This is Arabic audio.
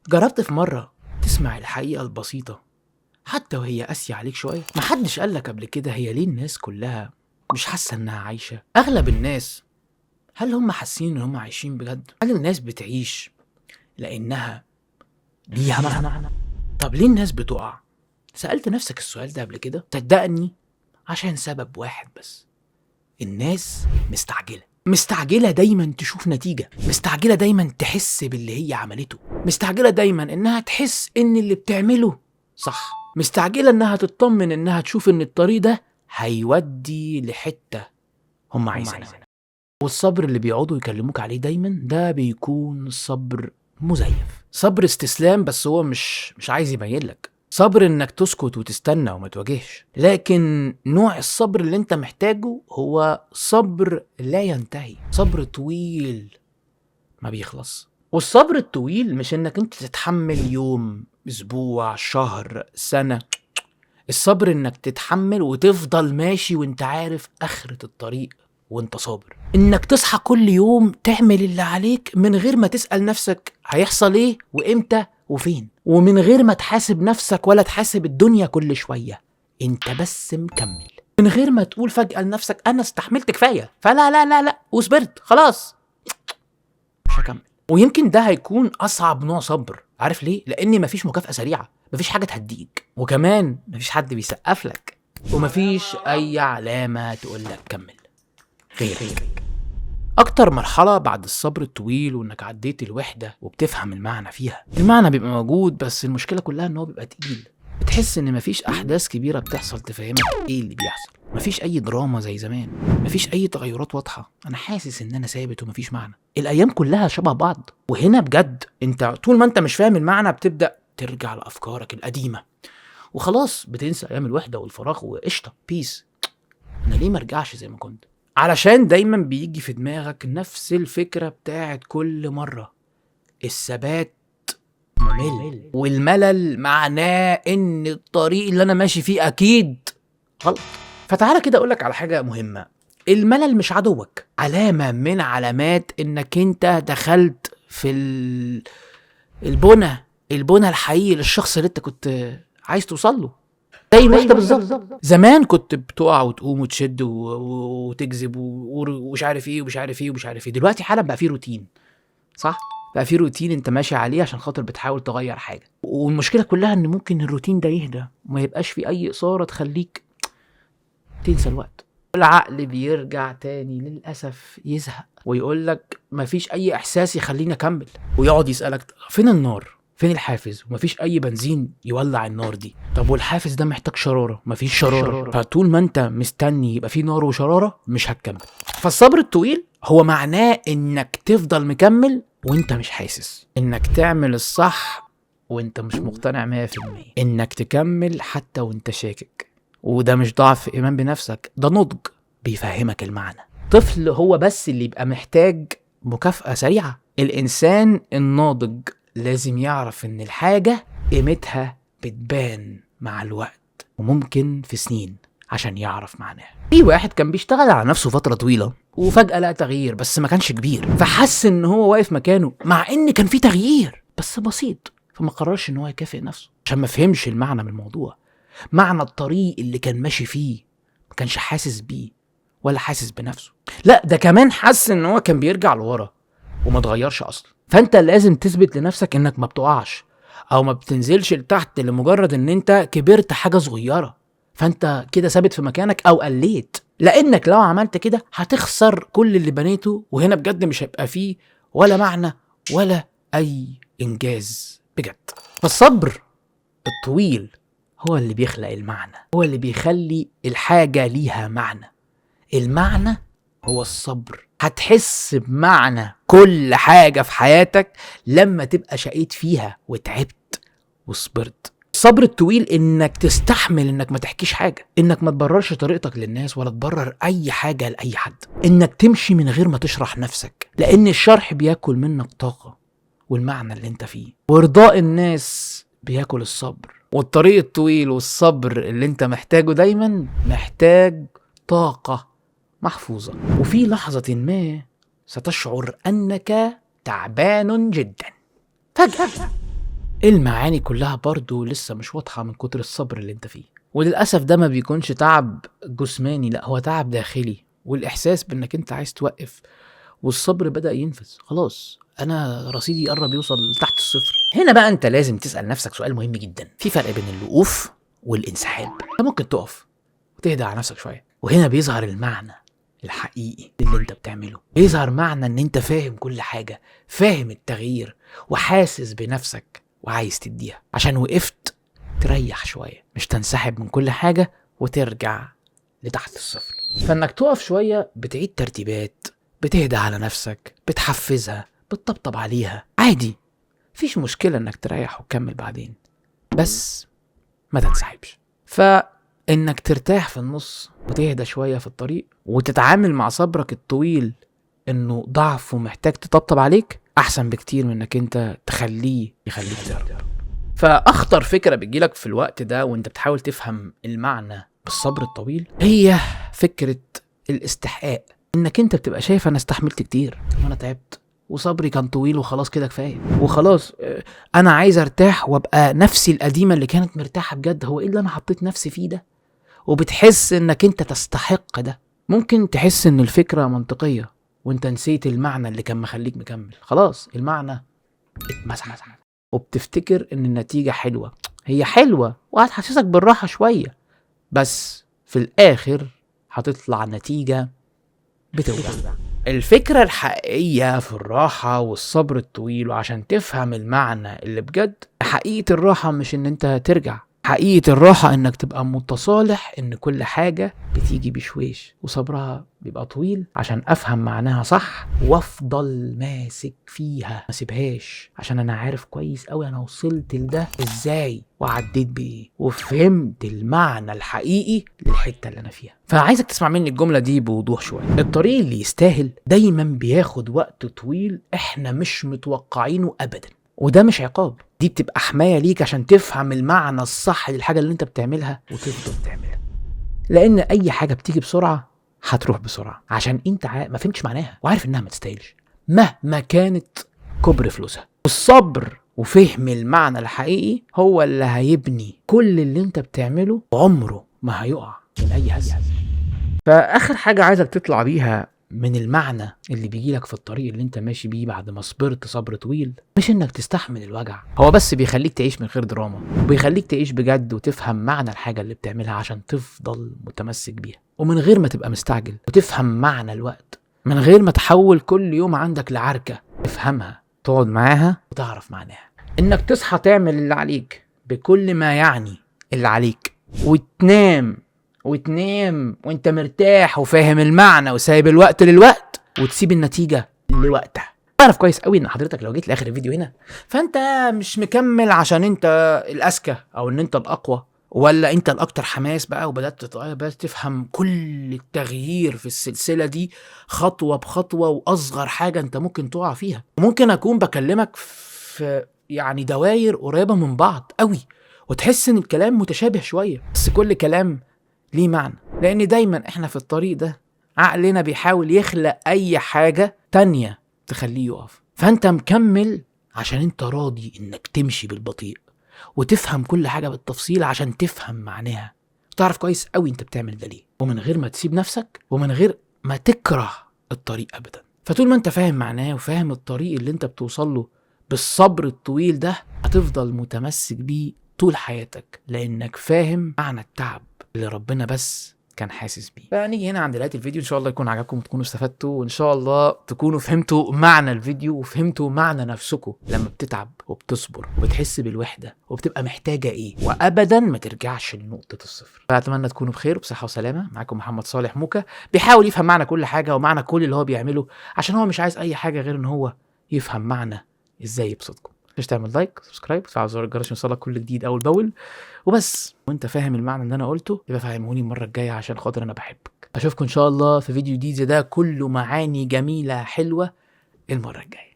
جربت في مرة تسمع الحقيقة البسيطة حتى وهي قاسية عليك شوية؟ محدش قالك قبل كده هي ليه الناس كلها مش حاسة انها عايشة؟ اغلب الناس هل هم حاسين ان هم عايشين بجد؟ هل الناس بتعيش لانها ليها معنى؟ طب ليه الناس بتقع؟ سألت نفسك السؤال ده قبل كده؟ صدقني عشان سبب واحد بس، الناس مستعجلة دايما تشوف نتيجة، مستعجلة دايما تحس باللي هي عملته، مستعجلة دايما انها تحس ان اللي بتعمله صح، مستعجلة انها تطمن انها تشوف ان الطريق ده هيودي لحتة هم عايزينها. والصبر اللي بيقعدوا يكلموك عليه دايما ده بيكون صبر مزيف، صبر استسلام، بس هو مش عايز يبين لك صبر انك تسكت وتستنى وما تواجهش. لكن نوع الصبر اللي انت محتاجه هو صبر لا ينتهي، صبر طويل ما بيخلص. والصبر الطويل مش انك انت تتحمل يوم، اسبوع، شهر، سنة. الصبر انك تتحمل وتفضل ماشي وانت عارف اخرة الطريق وانت صابر، انك تصحى كل يوم تعمل اللي عليك من غير ما تسأل نفسك هيحصل ايه وامتى وفين، ومن غير ما تحاسب نفسك ولا تحاسب الدنيا كل شوية، انت بس مكمل، من غير ما تقول فجأة لنفسك انا استحملت كفاية فلا لا لا لا وصبرت خلاص مش هكمل. ويمكن ده هيكون اصعب نوع صبر. عارف ليه؟ لان مفيش مكافأة سريعة، مفيش حاجة تهديك، وكمان مفيش حد بيسقف لك، ومفيش اي علامة تقول لك كمل غيرك. اكتر مرحلة بعد الصبر الطويل وانك عديت الوحدة وبتفهم المعنى فيها، المعنى بيبقى موجود بس المشكلة كلها ان هو بيبقى تقيل. بتحس ان مفيش احداث كبيرة بتحصل تفهمك ايه اللي بيحصل، مفيش اي دراما زي زمان، مفيش اي تغيرات واضحة، انا حاسس ان انا ثابت ومفيش معنى، الايام كلها شبه بعض. وهنا بجد انت طول ما انت مش فاهم المعنى بتبدأ ترجع لافكارك القديمة وخلاص بتنسى ايام الوحدة والفراغ وقشطة بيس. انا ليه مرجعش زي ما كنت؟ علشان دايما بيجي في دماغك نفس الفكرة بتاعت كل مرة، الثبات ممل، والملل معناه ان الطريق اللي انا ماشي فيه اكيد غلط. فتعالى كده اقولك على حاجة مهمة، الملل مش عدوك، علامة من علامات انك انت دخلت في البنى الحقيقي للشخص اللي انت كنت عايز توصل له. زي الوحدة بالظبط. زمان كنت بتقع وتقوم وتشد وتجذب ومش عارف ايه ومش عارف ايه ومش عارف ايه، دلوقتي حالا بقى في روتين، صح؟ بقى في روتين انت ماشي عليه عشان خاطر بتحاول تغير حاجة، والمشكلة كلها ان ممكن الروتين ده يهدى وما يبقاش في اي اثارة تخليك تنسى الوقت. العقل بيرجع تاني للأسف يزهق ويقول لك مفيش اي احساس يخليني اكمل، ويقعد يسألك فين النار؟ فين الحافز؟ ومفيش اي بنزين يولع النار دي. طب والحافز ده محتاج شرارة، مفيش شرارة. فطول ما انت مستني يبقى في نار وشرارة مش هتكمل. فالصبر الطويل هو معناه انك تفضل مكمل وانت مش حاسس، انك تعمل الصح وانت مش مقتنع 100%، انك تكمل حتى وانت شاكك. وده مش ضعف ايمان بنفسك، ده نضج بيفهمك المعنى. طفل هو بس اللي يبقى محتاج مكافأة سريعة، الانسان الناضج لازم يعرف ان الحاجة قيمتها بتبان مع الوقت وممكن في سنين عشان يعرف معناها. في واحد كان بيشتغل على نفسه فترة طويلة وفجأة لقى تغيير بس ما كانش كبير، فحس ان هو واقف مكانه مع ان كان في تغيير بس بسيط، فما قررش ان هو يكافئ نفسه عشان ما فهمش المعنى من الموضوع، معنى الطريق اللي كان ماشي فيه ما كانش حاسس بيه ولا حاسس بنفسه، لا ده كمان حس ان هو كان بيرجع لورا وما تغيرش اصلا. فانت لازم تثبت لنفسك انك ما بتقعش او ما بتنزلش لتحت لمجرد ان انت كبرت حاجة صغيرة، فانت كده ثابت في مكانك او قليت، لانك لو عملت كده هتخسر كل اللي بنيته، وهنا بجد مش هيبقى فيه ولا معنى ولا اي انجاز بجد. فالصبر الطويل هو اللي بيخلق المعنى، هو اللي بيخلي الحاجة ليها معنى. المعنى هو الصبر. هتحس بمعنى كل حاجة في حياتك لما تبقى شقيت فيها وتعبت وصبرت. الصبر الطويل انك تستحمل انك ما تحكيش حاجة، انك ما تبررش طريقتك للناس ولا تبرر اي حاجة لأي حد، انك تمشي من غير ما تشرح نفسك، لان الشرح بياكل منك طاقة والمعنى اللي انت فيه، وارضاء الناس بياكل الصبر. والطريق الطويل والصبر اللي انت محتاجه دايما محتاج طاقة محفوظة، وفي لحظة ما ستشعر أنك تعبان جدا فجأة. المعاني كلها برضو لسه مش واضحة من كتر الصبر اللي انت فيه. وللأسف ده ما بيكونش تعب جسماني، لا هو تعب داخلي، والإحساس بأنك انت عايز توقف، والصبر بدأ ينفذ. خلاص أنا رصيدي قرب يوصل تحت الصفر. هنا بقى انت لازم تسأل نفسك سؤال مهم جدا. في فرق بين الوقوف والانسحاب. انت ممكن تقف وتهدى على نفسك شوية، وهنا بيظهر المعنى الحقيقي اللي انت بتعمله. بيظهر معنى ان انت فاهم كل حاجة، فاهم التغيير، وحاسس بنفسك وعايز تديها. عشان وقفت تريح شوية، مش تنسحب من كل حاجة وترجع لتحت الصفر. فانك تقف شوية بتعيد ترتيبات، بتهدى على نفسك، بتحفزها، بتطبطب عليها. عادي، مفيش مشكلة انك تريح وتكمل بعدين، بس ما تنسحبش. فانك ترتاح في النص وتهدى شوية في الطريق، وتتعامل مع صبرك الطويل انه ضعف ومحتاج تطبطب عليك، احسن بكتير من انك انت تخليه يخليك تهرب. فاخطر فكرة بتجيلك في الوقت ده وانت بتحاول تفهم المعنى بالصبر الطويل هي فكرة الاستحقاق. انك انت بتبقى شايف انا استحملت كتير وانا تعبت وصبري كان طويل وخلاص كده كفايه، وخلاص انا عايز ارتاح وابقى نفسي القديمه اللي كانت مرتاحه بجد. هو ايه اللي انا حطيت نفسي فيه ده؟ وبتحس انك انت تستحق ده. ممكن تحس ان الفكره منطقيه وانت نسيت المعنى اللي كان مخليك مكمل. خلاص المعنى اتمسح، وبتفتكر ان النتيجه حلوه. هي حلوه وهتحسسك بالراحه شويه، بس في الاخر هتطلع نتيجه بتوجع. الفكرة الحقيقية في الراحة والصبر الطويل، وعشان تفهم المعنى اللي بجد، حقيقة الراحة مش ان انت ترجع. حقيقة الراحة انك تبقى متصالح ان كل حاجة بتيجي بشويش وصبرها بيبقى طويل، عشان افهم معناها صح وافضل ماسك فيها ما سيبهاش. عشان انا عارف كويس قوي انا وصلت لده ازاي وعديت بايه، وفهمت المعنى الحقيقي للحتة اللي انا فيها. فعايزك تسمع مني الجملة دي بوضوح شوية. الطريق اللي يستاهل دايما بياخد وقت طويل احنا مش متوقعينه ابدا، وده مش عقاب، دي بتبقى حماية ليك عشان تفهم المعنى الصح للحاجة اللي انت بتعملها وتفضل تعملها. لان اي حاجة بتيجي بسرعة هتروح بسرعة، عشان انت ما فهمتش معناها وعارف انها ما تستاهلش مهما كانت كبر فلوسها. الصبر وفهم المعنى الحقيقي هو اللي هيبني كل اللي انت بتعمله، عمره ما هيقع من اي هز. فاخر حاجة عايزك تطلع بيها من المعنى اللي بيجيلك في الطريق اللي انت ماشي بيه بعد ما صبرت صبر طويل، مش انك تستحمل الوجع، هو بس بيخليك تعيش من غير دراما، وبيخليك تعيش بجد وتفهم معنى الحاجة اللي بتعملها عشان تفضل متمسك بيها، ومن غير ما تبقى مستعجل، وتفهم معنى الوقت من غير ما تحول كل يوم عندك لعركة. تفهمها، تقعد معاها وتعرف معناها. انك تصحى تعمل اللي عليك بكل ما يعني اللي عليك، وتنام وانت مرتاح وفاهم المعنى وسايب الوقت للوقت، وتسيب النتيجة لوقتها. اعرف كويس قوي ان حضرتك لو جيت لاخر الفيديو هنا فانت مش مكمل عشان انت الاذكى او ان انت الاقوى ولا انت الاكتر حماس بقى، وبدات تتغير، بدات تفهم كل التغيير في السلسله دي خطوه بخطوه، واصغر حاجه انت ممكن تقع فيها. ممكن اكون بكلمك في يعني دواير قريبه من بعض قوي، وتحس ان الكلام متشابه شويه، بس كل كلام ليه معنى. لان دايما احنا في الطريق ده عقلنا بيحاول يخلق اي حاجة تانية تخليه يقف. فانت مكمل عشان انت راضي انك تمشي بالبطيء وتفهم كل حاجة بالتفصيل عشان تفهم معناها، تعرف كويس قوي انت بتعمل ده ليه، ومن غير ما تسيب نفسك ومن غير ما تكره الطريق ابدا. فطول ما انت فاهم معناه وفاهم الطريق اللي انت بتوصل له بالصبر الطويل ده، هتفضل متمسك بيه طول حياتك، لانك فاهم معنى التعب اللي ربنا بس كان حاسس بيه. فنيجي هنا عند نهايه الفيديو، ان شاء الله يكون عجبكم وتكونوا استفدتوا، وان شاء الله تكونوا فهمتوا معنى الفيديو وفهمتوا معنى نفسكم لما بتتعب وبتصبر وبتحس بالوحده وبتبقى محتاجه ايه، وابدا ما ترجعش لنقطه الصفر. فاتمنى تكونوا بخير وبصحه وسلامه. معاكم محمد صالح موكا، بيحاول يفهم معنى كل حاجه ومعنى كل اللي هو بيعمله، عشان هو مش عايز اي حاجه غير ان هو يفهم معنى ازاي يبسطكم. مش تعمل لايك سبسكرايب وتفعل زر الجرس عشان يوصلك كل جديد اول باول وبس. وانت فاهم المعنى اللي انا قلته يبقى فهموني المره الجايه عشان خاطر انا بحبك. اشوفكم ان شاء الله في فيديو جديد زي ده كله معاني جميله حلوه المره الجايه.